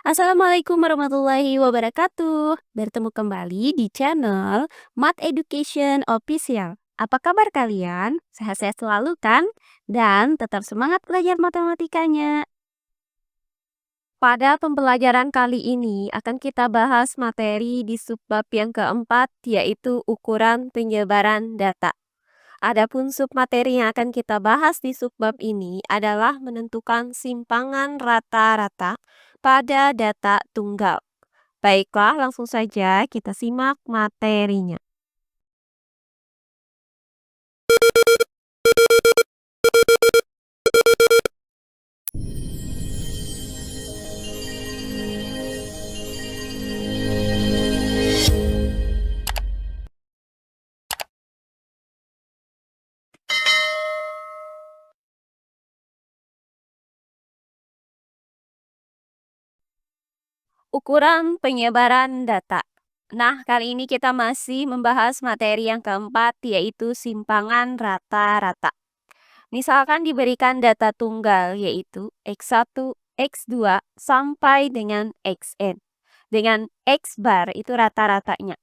Assalamualaikum warahmatullahi wabarakatuh. Bertemu kembali di channel Math Education Official. Apa kabar kalian? Sehat-sehat selalu kan? Dan tetap semangat belajar matematikanya. Pada pembelajaran kali ini akan kita bahas materi di subbab yang keempat, yaitu ukuran penyebaran data. Adapun submateri yang akan kita bahas di subbab ini adalah menentukan simpangan rata-rata pada data tunggal. Baiklah, langsung saja kita simak materinya. Ukuran penyebaran data. Nah, kali ini kita masih membahas materi yang keempat, yaitu simpangan rata-rata. Misalkan diberikan data tunggal, yaitu X1, X2, sampai dengan Xn. Dengan X bar itu rata-ratanya.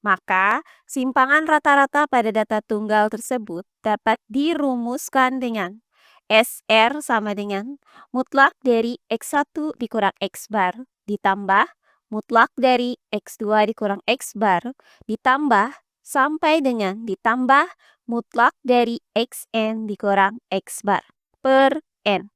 Maka, simpangan rata-rata pada data tunggal tersebut dapat dirumuskan dengan SR sama dengan mutlak dari X1 dikurang X bar ditambah mutlak dari X2 dikurang X bar ditambah sampai dengan ditambah mutlak dari Xn dikurang X bar per N.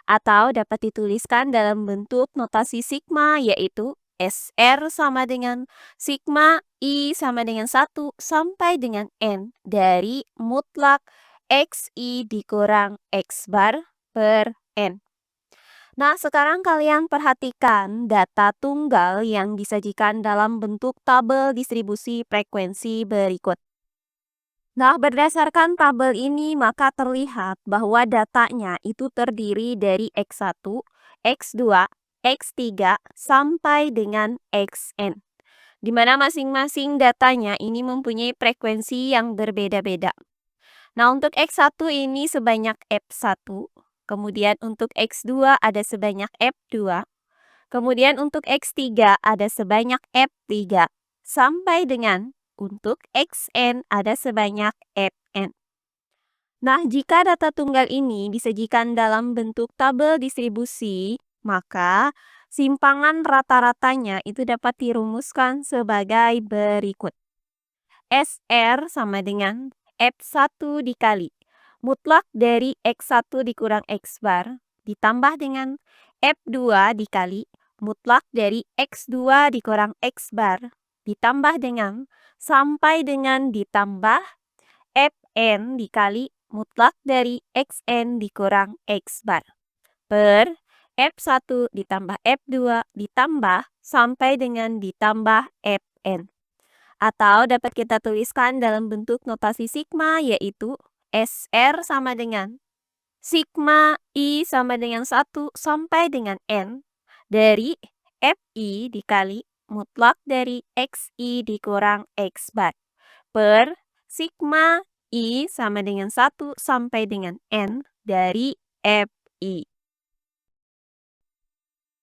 Atau dapat dituliskan dalam bentuk notasi sigma, yaitu SR sama dengan sigma I sama dengan 1 sampai dengan N dari mutlak XI dikurang X bar per N. Nah, sekarang kalian perhatikan data tunggal yang disajikan dalam bentuk tabel distribusi frekuensi berikut. Nah, berdasarkan tabel ini maka terlihat bahwa datanya itu terdiri dari X1, X2, X3, sampai dengan Xn. Di mana masing-masing datanya ini mempunyai frekuensi yang berbeda-beda. Nah, untuk X1 ini sebanyak F1, kemudian untuk X2 ada sebanyak F2, kemudian untuk X3 ada sebanyak F3, sampai dengan untuk Xn ada sebanyak Fn. Nah, jika data tunggal ini disajikan dalam bentuk tabel distribusi, maka simpangan rata-ratanya itu dapat dirumuskan sebagai berikut. SR sama dengan F1 dikali mutlak dari X1 dikurang X bar ditambah dengan F2 dikali mutlak dari X2 dikurang X bar ditambah dengan sampai dengan ditambah Fn dikali mutlak dari Xn dikurang X bar per F1 ditambah F2 ditambah sampai dengan ditambah Fn. Atau dapat kita tuliskan dalam bentuk notasi sigma, yaitu SR sama dengan sigma I sama dengan 1 sampai dengan N dari Fi dikali mutlak dari Xi dikurang X bar per sigma I sama dengan 1 sampai dengan N dari Fi.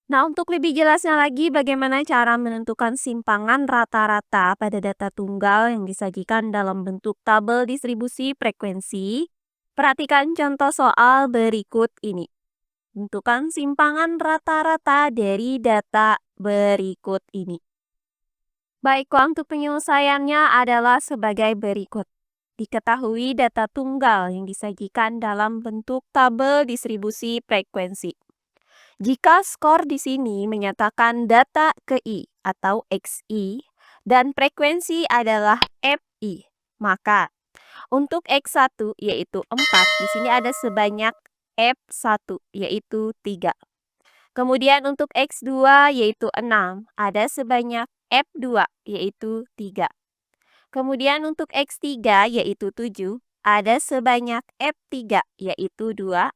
Nah, untuk lebih jelasnya lagi bagaimana cara menentukan simpangan rata-rata pada data tunggal yang disajikan dalam bentuk tabel distribusi frekuensi, perhatikan contoh soal berikut ini. Tentukan simpangan rata-rata dari data berikut ini. Baiklah, untuk penyelesaiannya adalah sebagai berikut. Diketahui data tunggal yang disajikan dalam bentuk tabel distribusi frekuensi. Jika skor di sini menyatakan data ke I atau XI dan frekuensi adalah FI, maka untuk X1 yaitu 4, di sini ada sebanyak F1 yaitu 3. Kemudian untuk X2 yaitu 6, ada sebanyak F2 yaitu 3. Kemudian untuk X3 yaitu 7, ada sebanyak F3 yaitu 2.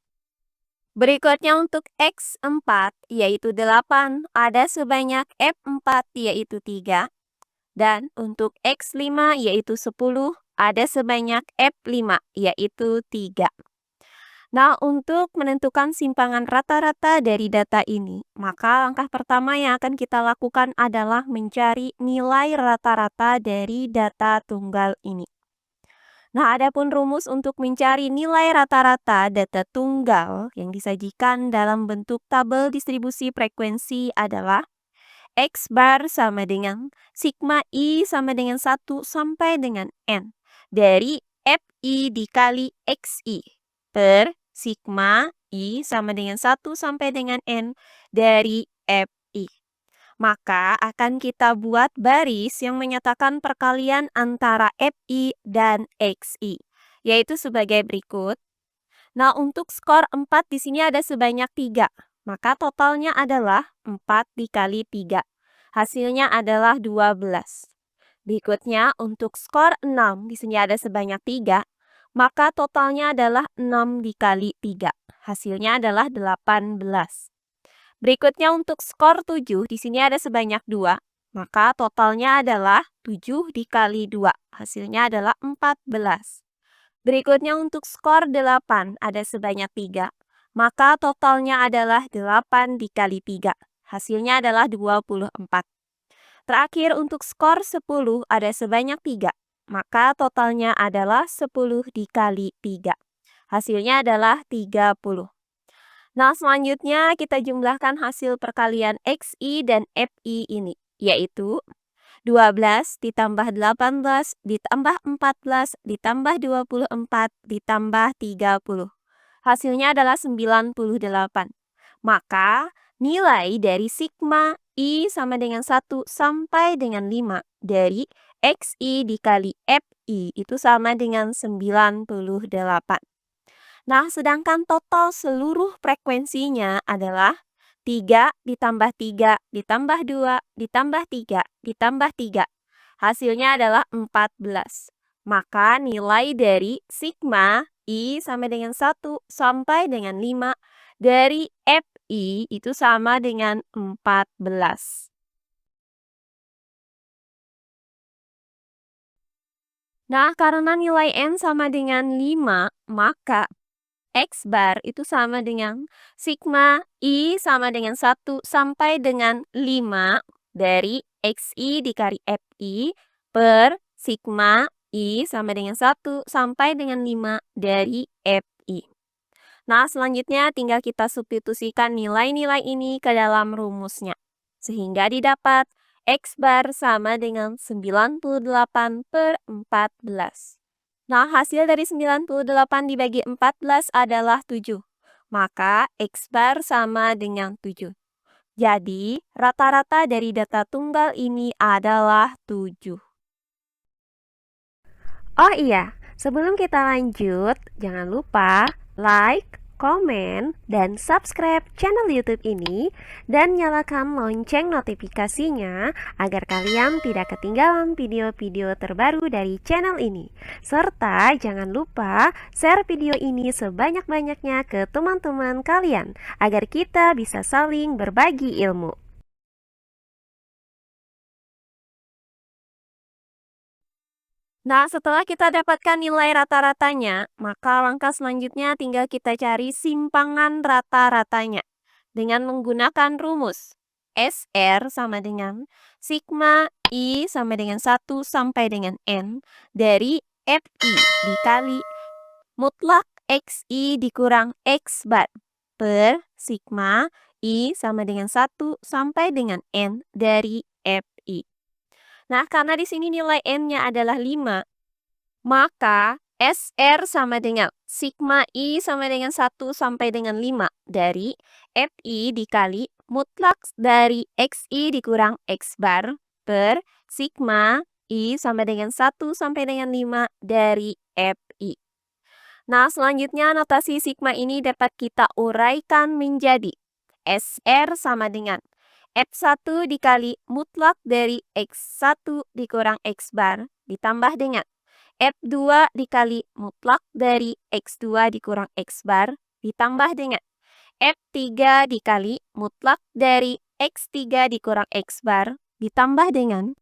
Berikutnya untuk X4 yaitu 8, ada sebanyak F4 yaitu 3. Dan untuk X5 yaitu 10, ada sebanyak F5 yaitu 3. Nah, untuk menentukan simpangan rata-rata dari data ini, maka langkah pertama yang akan kita lakukan adalah mencari nilai rata-rata dari data tunggal ini. Nah, adapun rumus untuk mencari nilai rata-rata data tunggal yang disajikan dalam bentuk tabel distribusi frekuensi adalah X bar sama dengan sigma I sama dengan 1 sampai dengan N dari FI dikali XI per sigma I sama dengan 1 sampai dengan N dari FI. Maka akan kita buat baris yang menyatakan perkalian antara FI dan XI, yaitu sebagai berikut. Nah, untuk skor 4 di sini ada sebanyak 3, maka totalnya adalah 4 dikali 3. Hasilnya adalah 12. Berikutnya, untuk skor 6 di sini ada sebanyak 3, maka totalnya adalah 6 dikali 3. Hasilnya adalah 18. Berikutnya untuk skor 7, di sini ada sebanyak 2, maka totalnya adalah 7 dikali 2, hasilnya adalah 14. Berikutnya untuk skor 8, ada sebanyak 3, maka totalnya adalah 8 dikali 3, hasilnya adalah 24. Terakhir untuk skor 10, ada sebanyak 3, maka totalnya adalah 10 dikali 3, hasilnya adalah 30. Nah, selanjutnya kita jumlahkan hasil perkalian XI dan FI ini, yaitu 12 ditambah 18 ditambah 14 ditambah 24 ditambah 30. Hasilnya adalah 98. Maka, nilai dari sigma I sama dengan 1 sampai dengan 5 dari XI dikali FI itu sama dengan 98. Nah, sedangkan total seluruh frekuensinya adalah 3 ditambah 3 ditambah 2 ditambah 3 ditambah 3. Hasilnya adalah 14. Maka nilai dari sigma I sama dengan 1 sampai dengan 5 dari FI itu sama dengan 14. Nah, karena nilai N sama dengan 5, maka X bar itu sama dengan sigma I sama dengan 1 sampai dengan 5 dari XI dikali FI per sigma I sama dengan 1 sampai dengan 5 dari FI. Nah, selanjutnya tinggal kita substitusikan nilai-nilai ini ke dalam rumusnya. Sehingga didapat X bar sama dengan 98 per 14. Nah, hasil dari 98 dibagi 14 adalah 7. Maka X bar sama dengan 7. Jadi, rata-rata dari data tunggal ini adalah 7. Oh iya, sebelum kita lanjut, jangan lupa like, komen, dan subscribe channel YouTube ini dan nyalakan lonceng notifikasinya agar kalian tidak ketinggalan video-video terbaru dari channel ini. Serta jangan lupa share video ini sebanyak-banyaknya ke teman-teman kalian agar kita bisa saling berbagi ilmu. Nah, setelah kita dapatkan nilai rata-ratanya, maka langkah selanjutnya tinggal kita cari simpangan rata-ratanya dengan menggunakan rumus SR sama dengan sigma I sama dengan 1 sampai dengan N dari FI dikali mutlak XI dikurang X bar per sigma I sama dengan 1 sampai dengan N dari FI. Nah, karena di sini nilai N-nya adalah 5, maka SR sama dengan sigma I sama dengan 1 sampai dengan 5 dari FI dikali mutlak dari XI dikurang X bar per sigma I sama dengan 1 sampai dengan 5 dari FI. Nah, selanjutnya notasi sigma ini dapat kita uraikan menjadi SR sama dengan F1 dikali mutlak dari X1 dikurang X bar ditambah dengan F2 dikali mutlak dari X2 dikurang X bar ditambah dengan F3 dikali mutlak dari X3 dikurang X bar ditambah dengan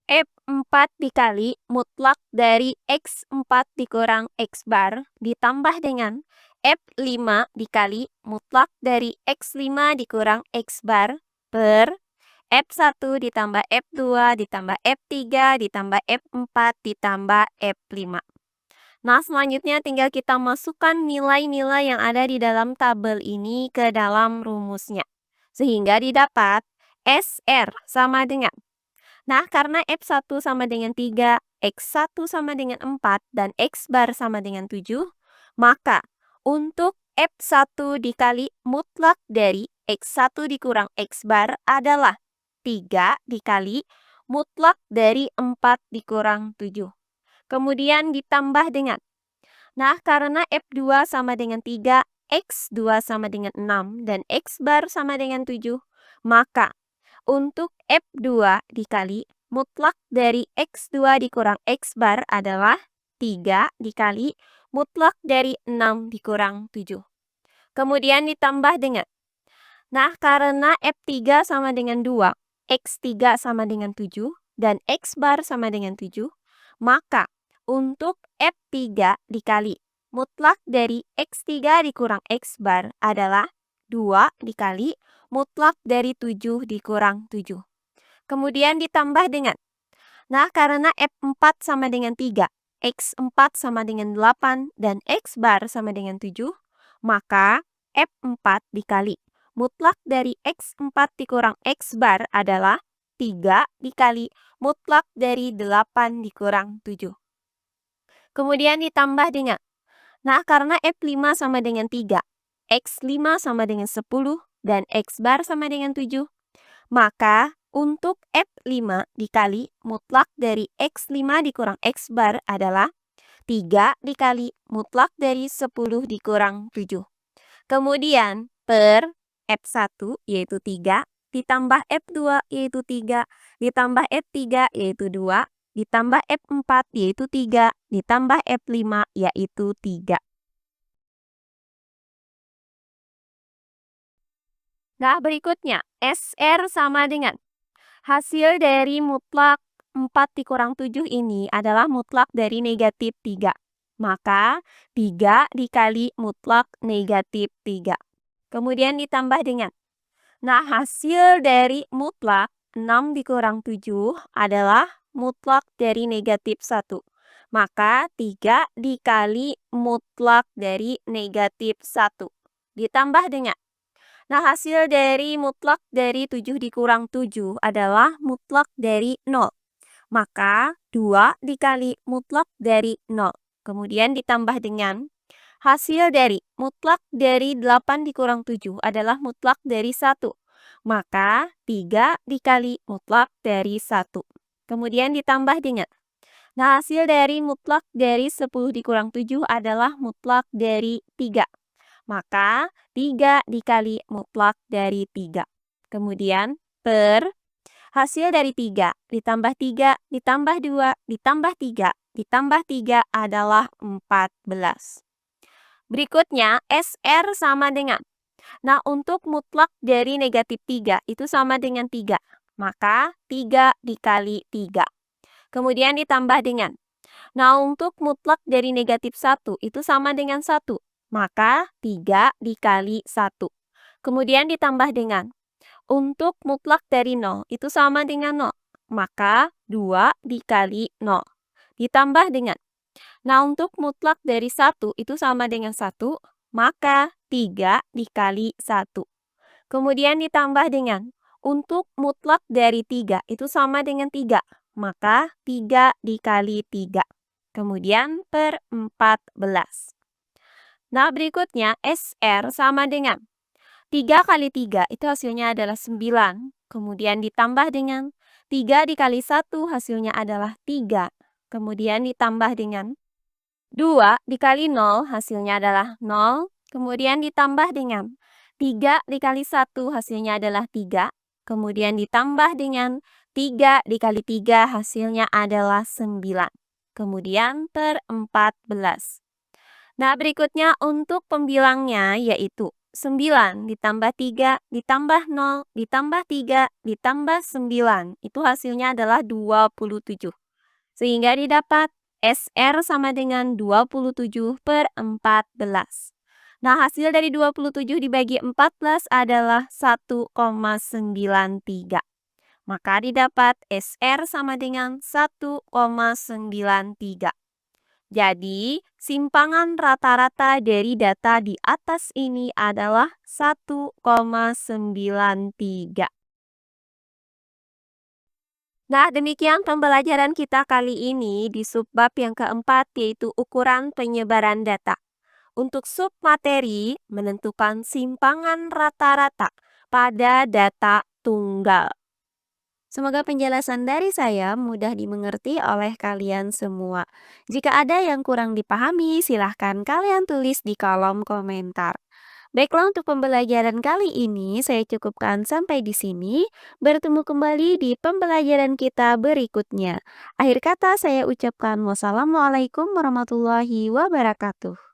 F4 dikali mutlak dari X4 dikurang X bar ditambah dengan F5 dikali mutlak dari X5 dikurang X bar per F1 ditambah F2 ditambah F3 ditambah F4 ditambah F5. Nah, selanjutnya tinggal kita masukkan nilai-nilai yang ada di dalam tabel ini ke dalam rumusnya. Sehingga didapat SR sama dengan. Nah, karena F1 sama dengan 3, X1 sama dengan 4, dan X bar sama dengan 7, maka untuk F1 dikali mutlak dari X1 dikurang X bar adalah 3 dikali mutlak dari 4 dikurang 7. Kemudian ditambah dengan. Nah, karena F2 sama dengan 3, X2 sama dengan 6, dan X bar sama dengan 7, maka untuk F2 dikali mutlak dari X2 dikurang X bar adalah 3 dikali mutlak dari 6 dikurang 7. Kemudian ditambah dengan. Nah, karena F3 sama dengan 2, X3 sama dengan 7, dan X bar sama dengan 7, maka untuk F3 dikali mutlak dari X3 dikurang X bar adalah 2 dikali mutlak dari 7 dikurang 7. Kemudian ditambah dengan. Nah, karena F4 sama dengan 3, X4 sama dengan 8, dan X bar sama dengan 7, maka F4 dikali mutlak dari X4 dikurang X bar adalah 3 dikali mutlak dari 8 dikurang 7. Kemudian ditambah dengan. Nah, karena F5 sama dengan 3, X5 sama dengan 10, dan X bar sama dengan 7, maka untuk F5 dikali mutlak dari X5 dikurang X bar adalah 3 dikali mutlak dari 10 dikurang 7. Kemudian per F1 yaitu 3, ditambah F2 yaitu 3, ditambah F3 yaitu 2, ditambah F4 yaitu 3, ditambah F5 yaitu 3. Nah, berikutnya SR sama dengan. Hasil dari mutlak 4 dikurang 7 ini adalah mutlak dari negatif 3. Maka 3 dikali mutlak negatif 3. Kemudian ditambah dengan. Nah, hasil dari mutlak 6 dikurang 7 adalah mutlak dari negatif 1. Maka 3 dikali mutlak dari negatif 1. Ditambah dengan. Nah, hasil dari mutlak dari 7 dikurang 7 adalah mutlak dari 0. Maka 2 dikali mutlak dari 0. Kemudian ditambah dengan. Hasil dari mutlak dari 8 dikurang 7 adalah mutlak dari 1. Maka 3 dikali mutlak dari 1. Kemudian ditambah dengan. Nah, hasil dari mutlak dari 10 dikurang 7 adalah mutlak dari 3. Maka 3 dikali mutlak dari 3. Kemudian per hasil dari 3 ditambah 3 ditambah 2 ditambah 3 ditambah 3 adalah 14. Berikutnya SR sama dengan. Nah, untuk mutlak dari negatif 3 itu sama dengan 3. Maka 3 dikali 3. Kemudian ditambah dengan. Nah, untuk mutlak dari negatif 1 itu sama dengan 1. Maka 3 dikali 1. Kemudian ditambah dengan. Untuk mutlak dari 0 itu sama dengan 0. Maka 2 dikali 0. Ditambah dengan. Nah, untuk mutlak dari 1 itu sama dengan 1. Maka 3 dikali 1. Kemudian ditambah dengan. Untuk mutlak dari 3 itu sama dengan 3. Maka 3 dikali 3. Kemudian per 14. Nah, berikutnya SR sama dengan. 3 kali 3 itu hasilnya adalah 9. Kemudian ditambah dengan 3 dikali 1 hasilnya adalah 3. Kemudian ditambah dengan 2 dikali 0 hasilnya adalah 0. Kemudian ditambah dengan 3 dikali 1 hasilnya adalah 3. Kemudian ditambah dengan 3 dikali 3 hasilnya adalah 9. Kemudian per 14. Nah, berikutnya untuk pembilangnya yaitu 9 ditambah 3 ditambah 0 ditambah 3 ditambah 9. Itu hasilnya adalah 27. Sehingga didapat SR sama dengan 27 per 14. Nah, hasil dari 27 dibagi 14 adalah 1,93. Maka didapat SR sama dengan 1,93. Jadi, simpangan rata-rata dari data di atas ini adalah 1,93. Nah, demikian pembelajaran kita kali ini di subbab yang keempat, yaitu ukuran penyebaran data. Untuk submateri, menentukan simpangan rata-rata pada data tunggal. Semoga penjelasan dari saya mudah dimengerti oleh kalian semua. Jika ada yang kurang dipahami, silahkan kalian tulis di kolom komentar. Baiklah, untuk pembelajaran kali ini saya cukupkan sampai di sini. Bertemu kembali di pembelajaran kita berikutnya. Akhir kata saya ucapkan wassalamualaikum warahmatullahi wabarakatuh.